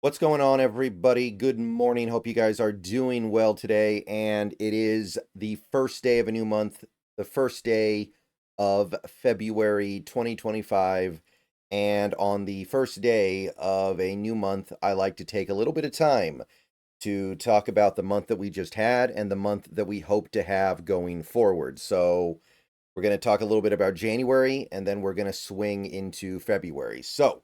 What's going on, everybody? Good morning. Hope you guys are doing well today. And it is the first day of a new month, the first day of February 2025. And on the first day of a new month, I like to take a little bit of time to talk about the month that we just had and the month that we hope to have going forward. So, we're going to talk a little bit about January and then we're going to swing into February. So,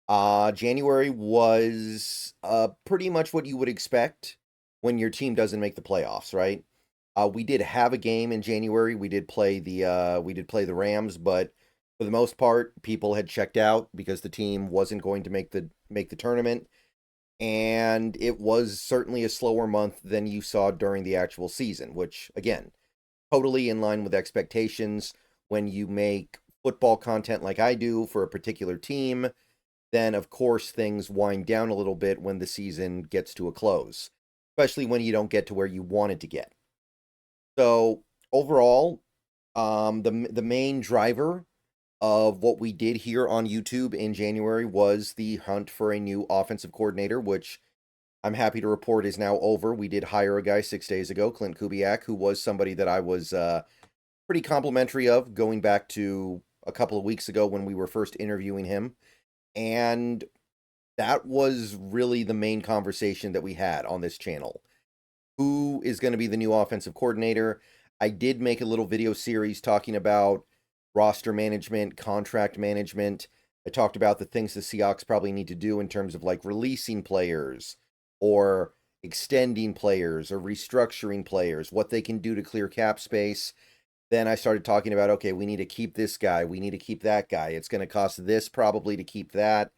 January was pretty much what you would expect when your team doesn't make the playoffs, right? We did have a game in January. We did play the Rams, but for the most part, people had checked out because the team wasn't going to make the tournament, and it was certainly a slower month than you saw during the actual season, which again, totally in line with expectations. When you make football content like I do for a particular team, then of course things wind down a little bit when the season gets to a close, especially when you don't get to where you wanted to get. So overall, the main driver of what we did here on YouTube in January was the hunt for a new offensive coordinator, which I'm happy to report is now over. We did hire a guy 6 days ago, Clint Kubiak, who was somebody that I was pretty complimentary of going back to a couple of weeks ago when we were first interviewing him. And that was really the main conversation that we had on this channel. Who is going to be the new offensive coordinator? I did make a little video series talking about roster management, contract management. I talked about the things the Seahawks probably need to do in terms of like releasing players or extending players or restructuring players, what they can do to clear cap space. Then I started talking about, okay, we need to keep this guy. We need to keep that guy. It's going to cost this probably to keep that.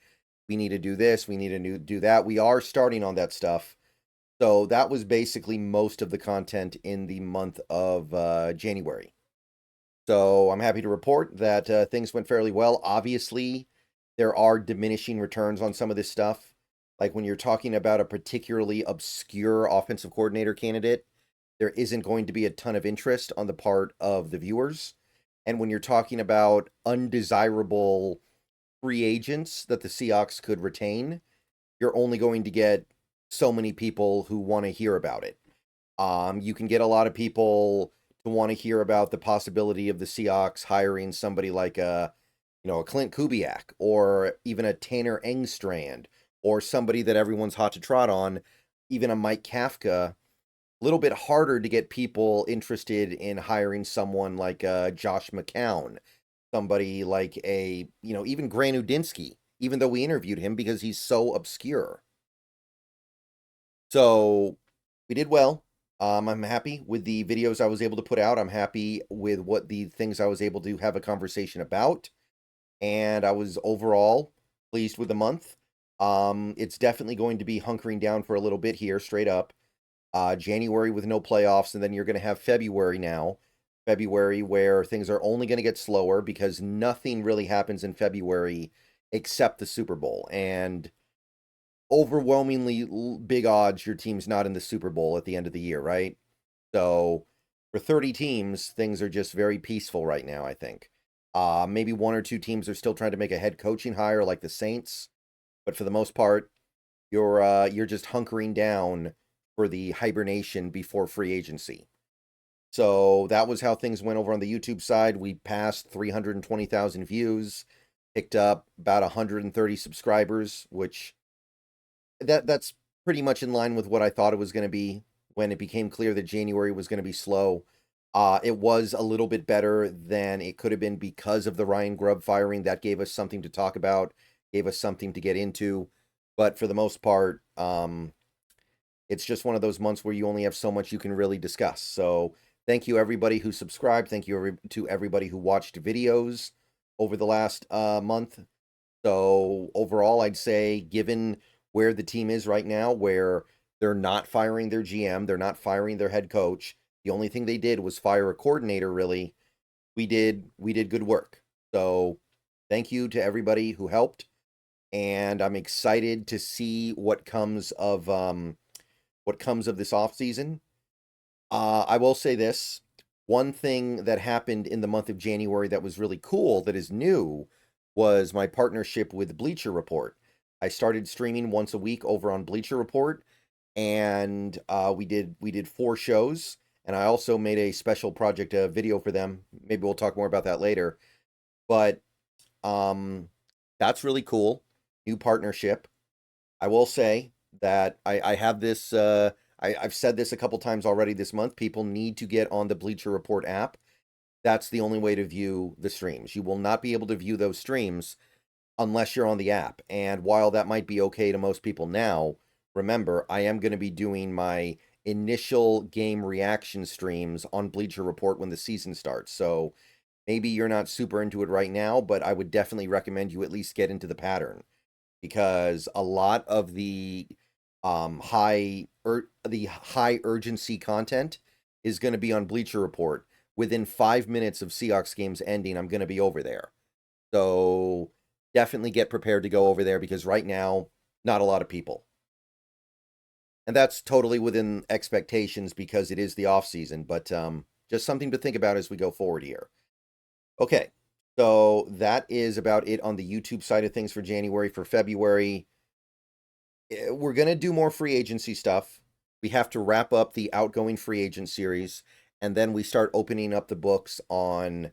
We need to do this. We need to do that. We are starting on that stuff. So that was basically most of the content in the month of January. So I'm happy to report that things went fairly well. Obviously, there are diminishing returns on some of this stuff. Like when you're talking about a particularly obscure offensive coordinator candidate, there isn't going to be a ton of interest on the part of the viewers. And when you're talking about undesirable free agents that the Seahawks could retain, you're only going to get so many people who want to hear about it. You can get a lot of people to want to hear about the possibility of the Seahawks hiring somebody like a Clint Kubiak or even a Tanner Engstrand or somebody that everyone's hot to trot on, even a Mike Kafka. A little bit harder to get people interested in hiring someone like Josh McCown, somebody like even Grant Udinsky, even though we interviewed him because he's so obscure. So we did well. I'm happy with the videos I was able to put out. I'm happy with what the things I was able to have a conversation about. And I was overall pleased with the month. It's definitely going to be hunkering down for a little bit here, straight up. January with no playoffs, and then you're going to have February now. February where things are only going to get slower because nothing really happens in February except the Super Bowl. And overwhelmingly big odds your team's not in the Super Bowl at the end of the year, right? So for 30 teams, things are just very peaceful right now, I think. Maybe one or two teams are still trying to make a head coaching hire like the Saints, but for the most part, you're just hunkering down for the hibernation before free agency. So that was how things went over on the YouTube side. We passed 320,000 views, picked up about 130 subscribers, which that's pretty much in line with what I thought it was going to be when it became clear that January was going to be slow. It was a little bit better than it could have been because of the Ryan Grubb firing. That gave us something to talk about, gave us something to get into. But for the most part, it's just one of those months where you only have so much you can really discuss. So thank you everybody who subscribed. Thank you to everybody who watched videos over the last month. So overall, I'd say given where the team is right now, where they're not firing their GM, they're not firing their head coach. The only thing they did was fire a coordinator, really. We did good work. So thank you to everybody who helped. And I'm excited to see what comes of this offseason. I will say this. One thing that happened in the month of January that was really cool, that is new, was my partnership with Bleacher Report. I started streaming once a week over on Bleacher Report, and we did 4 shows. And I also made a special project video for them. Maybe we'll talk more about that later. But that's really cool. New partnership. I will say that I have this. I've said this a couple times already this month. People need to get on the Bleacher Report app. That's the only way to view the streams. You will not be able to view those streams unless you're on the app. And while that might be okay to most people now, remember, I am going to be doing my initial game reaction streams on Bleacher Report when the season starts. So maybe you're not super into it right now, but I would definitely recommend you at least get into the pattern, because a lot of the high urgency content is going to be on Bleacher Report. Within 5 minutes of Seahawks games ending, I'm going to be over there. So definitely get prepared to go over there, because right now, not a lot of people. And that's totally within expectations because it is the off season, but just something to think about as we go forward here. Okay, so that is about it on the YouTube side of things for January. For February, we're going to do more free agency stuff. We have to wrap up the outgoing free agent series, and then we start opening up the books on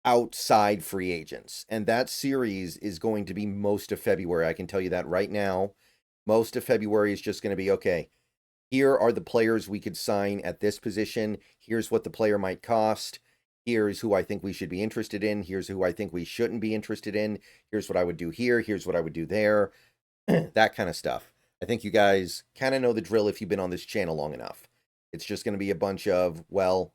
outside free agents. And that series is going to be most of February. I can tell you that right now. Most of February is just going to be, okay, here are the players we could sign at this position. Here's what the player might cost. Here's who I think we should be interested in. Here's who I think we shouldn't be interested in. Here's what I would do here. Here's what I would do there. That kind of stuff. I think you guys kind of know the drill if you've been on this channel long enough. It's just going to be a bunch of, well,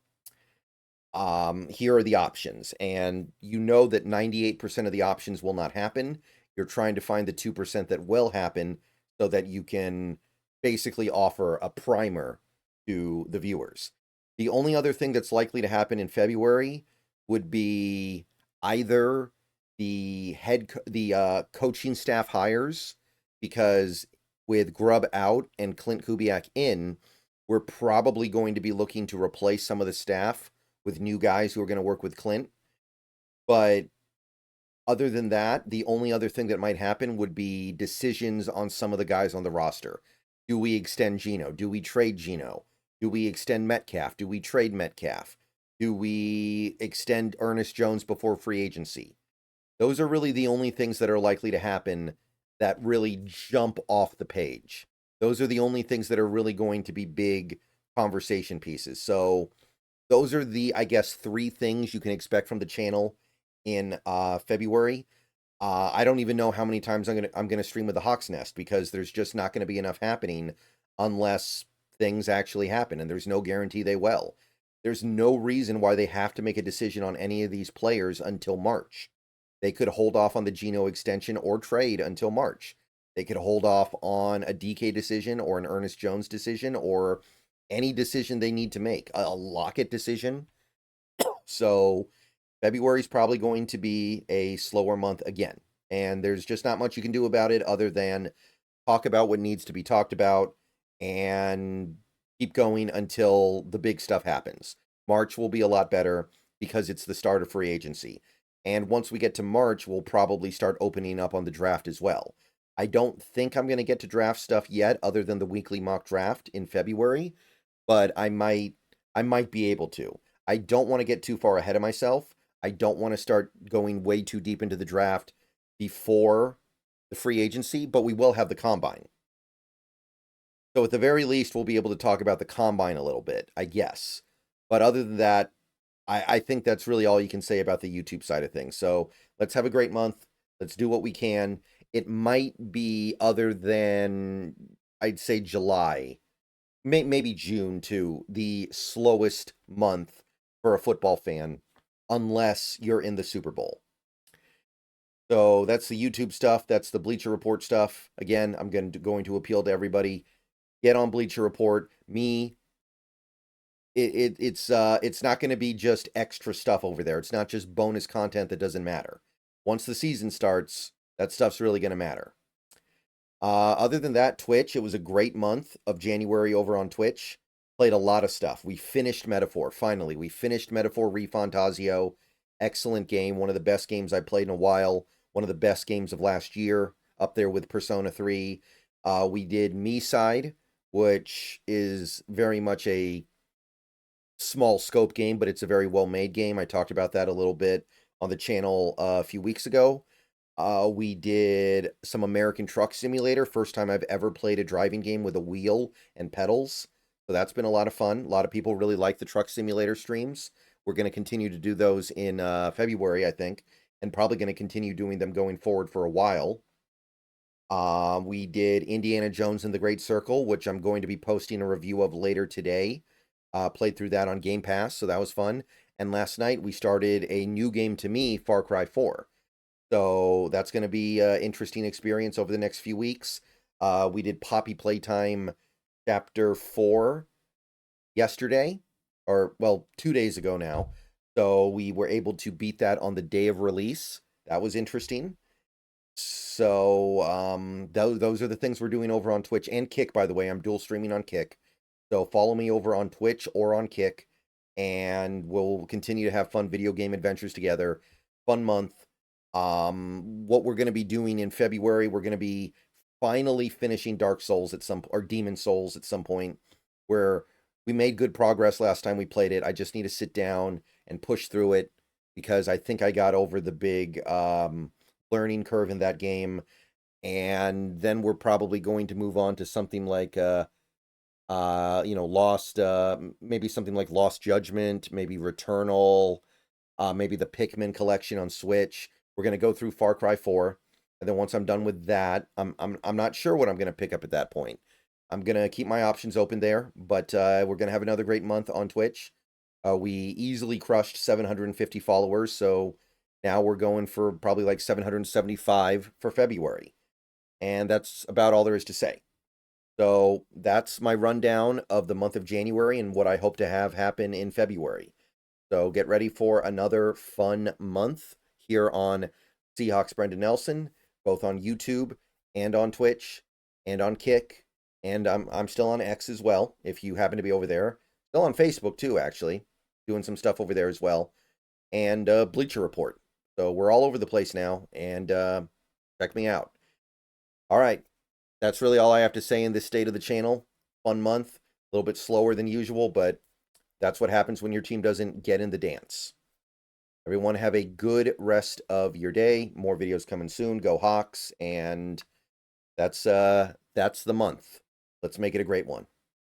here are the options. And you know that 98% of the options will not happen. You're trying to find the 2% that will happen so that you can basically offer a primer to the viewers. The only other thing that's likely to happen in February would be either the coaching staff hires, because with Grubb out and Clint Kubiak in, we're probably going to be looking to replace some of the staff with new guys who are going to work with Clint. But other than that, the only other thing that might happen would be decisions on some of the guys on the roster. Do we extend Geno? Do we trade Geno? Do we extend Metcalf? Do we trade Metcalf? Do we extend Ernest Jones before free agency? Those are really the only things that are likely to happen that really jump off the page. Those are the only things that are really going to be big conversation pieces. So those are the, I guess, 3 things you can expect from the channel in February. I don't even know how many times I'm gonna stream with the Hawk's Nest, because there's just not going to be enough happening unless things actually happen, and there's no guarantee they will. There's no reason why they have to make a decision on any of these players until March. They could hold off on the Geno extension or trade until March. They could hold off on a DK decision or an Ernest Jones decision or any decision they need to make, a Lockett decision. So February is probably going to be a slower month again. And there's just not much you can do about it other than talk about what needs to be talked about and keep going until the big stuff happens. March will be a lot better because it's the start of free agency. And once we get to March, we'll probably start opening up on the draft as well. I don't think I'm going to get to draft stuff yet other than the weekly mock draft in February, but I might be able to. I don't want to get too far ahead of myself. I don't want to start going way too deep into the draft before the free agency, but we will have the combine. So at the very least, we'll be able to talk about the combine a little bit, I guess. But other than that, I think that's really all you can say about the YouTube side of things. So let's have a great month. Let's do what we can. It might be, other than, I'd say, July, maybe June too, the slowest month for a football fan, unless you're in the Super Bowl. So that's the YouTube stuff. That's the Bleacher Report stuff. Again, I'm going to appeal to everybody. Get on Bleacher Report. It's not going to be just extra stuff over there. It's not just bonus content that doesn't matter. Once the season starts, that stuff's really going to matter. Other than that, Twitch, it was a great month of January over on Twitch. Played a lot of stuff. We finished Metaphor, finally. We finished Metaphor Refantasio. Excellent game. One of the best games I played in a while. One of the best games of last year. up there with Persona 3. We did Me Side, which is very much a small scope game, but it's a very well made game. I talked about that a little bit on the channel a few weeks ago. We did some American Truck Simulator. First time I've ever played a driving game with a wheel and pedals. So that's been a lot of fun. A lot of people really like the Truck Simulator streams. We're going to continue to do those in February, I think, and probably going to continue doing them going forward for a while. We did Indiana Jones and the Great Circle, which I'm going to be posting a review of later today. Played through that on Game Pass, so that was fun. And last night we started a new game to me, Far Cry 4. So that's going to be an interesting experience over the next few weeks. We did Poppy Playtime Chapter 4 yesterday, or, well, 2 days ago now. So we were able to beat that on the day of release. That was interesting. So those are the things we're doing over on Twitch and Kick, by the way. I'm dual streaming on Kick. So follow me over on Twitch or on Kick, and we'll continue to have fun video game adventures together. Fun month. What we're going to be doing in February, we're going to be finally finishing Dark Souls or Demon Souls at some point, where we made good progress last time we played it. I just need to sit down and push through it because I think I got over the big learning curve in that game. And then we're probably going to move on to something like Lost, maybe something like Lost Judgment, maybe Returnal, maybe the Pikmin collection on Switch. We're gonna go through Far Cry 4, and then once I'm done with that, I'm not sure what I'm gonna pick up at that point. I'm gonna keep my options open there, but we're gonna have another great month on Twitch. We easily crushed 750 followers, so now we're going for probably like 775 for February, and that's about all there is to say. So that's my rundown of the month of January and what I hope to have happen in February. So get ready for another fun month here on Seahawks Brendan Nelson, both on YouTube and on Twitch and on Kick, and I'm still on X as well, if you happen to be over there. Still on Facebook too, actually, doing some stuff over there as well, and Bleacher Report. So we're all over the place now, and check me out. All right. That's really all I have to say in this state of the channel. Fun month, a little bit slower than usual, but that's what happens when your team doesn't get in the dance. Everyone have a good rest of your day. More videos coming soon. Go Hawks, and that's the month. Let's make it a great one.